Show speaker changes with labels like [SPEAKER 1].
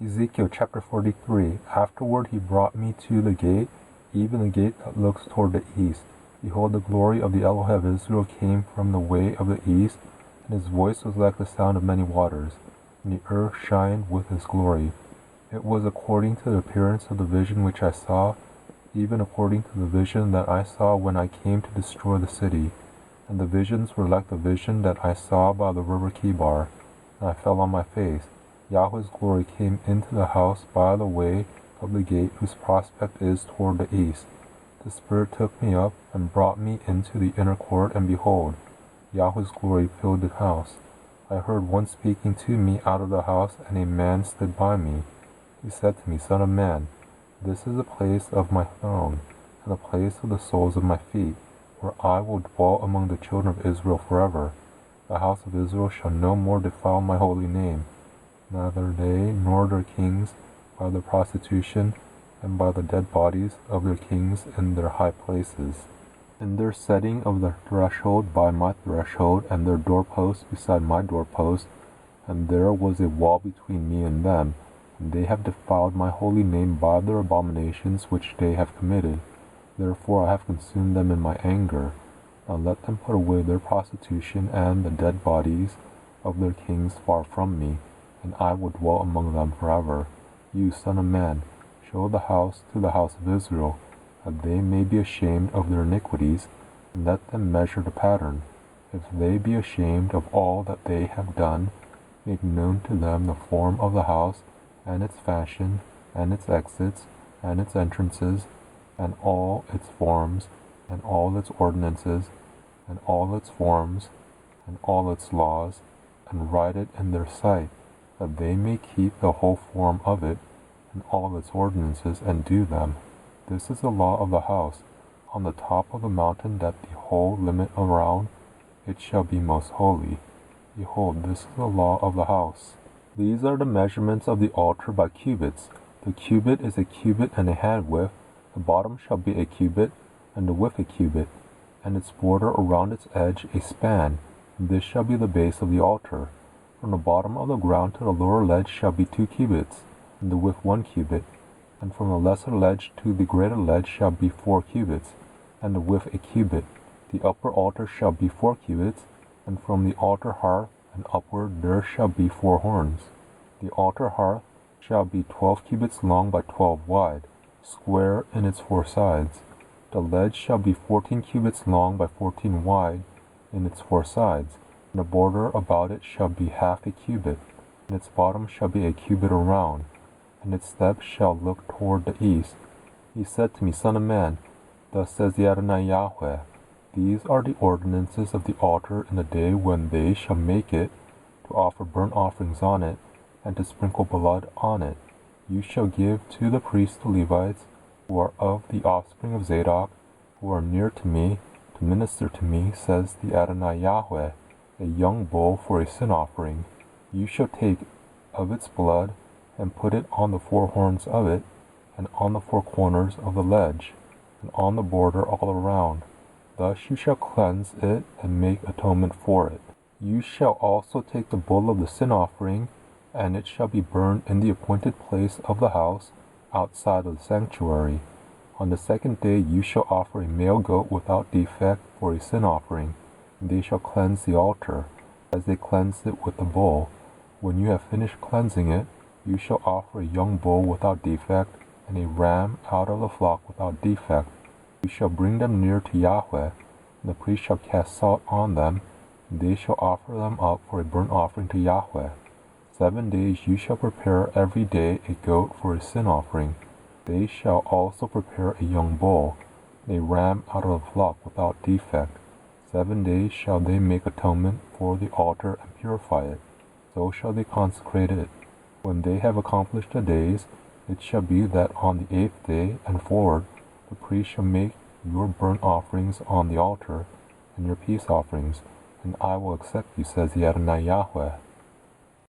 [SPEAKER 1] Ezekiel chapter 43. Afterward he brought me to the gate, even the gate that looks toward the east. Behold, the glory of the Elohim of Israel came from the way of the east, and his voice was like the sound of many waters, and the earth shined with his glory. It was according to the appearance of the vision which I saw, even according to the vision that I saw when I came to destroy the city. And the visions were like the vision that I saw by the river Kibar, and I fell on my face. Yahweh's glory came into the house by the way of the gate whose prospect is toward the east. The Spirit took me up and brought me into the inner court, and behold, Yahweh's glory filled the house. I heard one speaking to me out of the house, and a man stood by me. He said to me, Son of man, this is the place of my throne, and the place of the soles of my feet, where I will dwell among the children of Israel forever. The house of Israel shall no more defile my holy name, neither they nor their kings, by their prostitution, and by the dead bodies of their kings in their high places. In their setting of their threshold by my threshold, and their doorpost beside my doorpost, and there was a wall between me and them, and they have defiled my holy name by their abominations which they have committed. Therefore I have consumed them in my anger. Now let them put away their prostitution and the dead bodies of their kings far from me, and I will dwell among them forever. You, son of man, show the house to the house of Israel, that they may be ashamed of their iniquities, and let them measure the pattern. If they be ashamed of all that they have done, make known to them the form of the house, and its fashion, and its exits, and its entrances, and all its forms, and all its ordinances, and all its forms, and all its laws, and write it in their sight, that they may keep the whole form of it, and all its ordinances, and do them. This is the law of the house. On the top of the mountain that the whole limit around it shall be most holy. Behold, this is the law of the house. These are the measurements of the altar by cubits. The cubit is a cubit and a hand width. The bottom shall be a cubit, and the width a cubit, and its border around its edge a span. And this shall be the base of the altar. From the bottom of the ground to the lower ledge shall be 2 cubits, and the width 1 cubit. And from the lesser ledge to the greater ledge shall be 4 cubits, and the width a cubit. The upper altar shall be 4 cubits, and from the altar hearth and upward there shall be 4 horns. The altar hearth shall be 12 cubits long by 12 wide, square in its 4 sides. The ledge shall be 14 cubits long by 14 wide in its 4 sides, and the border about it shall be half a cubit, and its bottom shall be a cubit around, and its steps shall look toward the east. He said to me, Son of man, thus says the Adonai Yahweh, these are the ordinances of the altar in the day when they shall make it, to offer burnt offerings on it, and to sprinkle blood on it. You shall give to the priests the Levites, who are of the offspring of Zadok, who are near to me, to minister to me, says the Adonai Yahweh, a young bull for a sin offering. You shall take of its blood, and put it on the 4 horns of it, and on the 4 corners of the ledge, and on the border all around. Thus you shall cleanse it and make atonement for it. You shall also take the bull of the sin offering, and it shall be burned in the appointed place of the house, outside of the sanctuary. On the 2nd day you shall offer a male goat without defect for a sin offering, and they shall cleanse the altar, as they cleansed it with the bull. When you have finished cleansing it, you shall offer a young bull without defect, and a ram out of the flock without defect. You shall bring them near to Yahweh, and the priest shall cast salt on them, and they shall offer them up for a burnt offering to Yahweh. 7 days you shall prepare every day a goat for a sin offering. They shall also prepare a young bull, and a ram out of the flock without defect. 7 days shall they make atonement for the altar and purify it. So shall they consecrate it. When they have accomplished the days, it shall be that on the 8th day and forward, the priest shall make your burnt offerings on the altar, and your peace offerings, and I will accept you, says the Adonai Yahweh.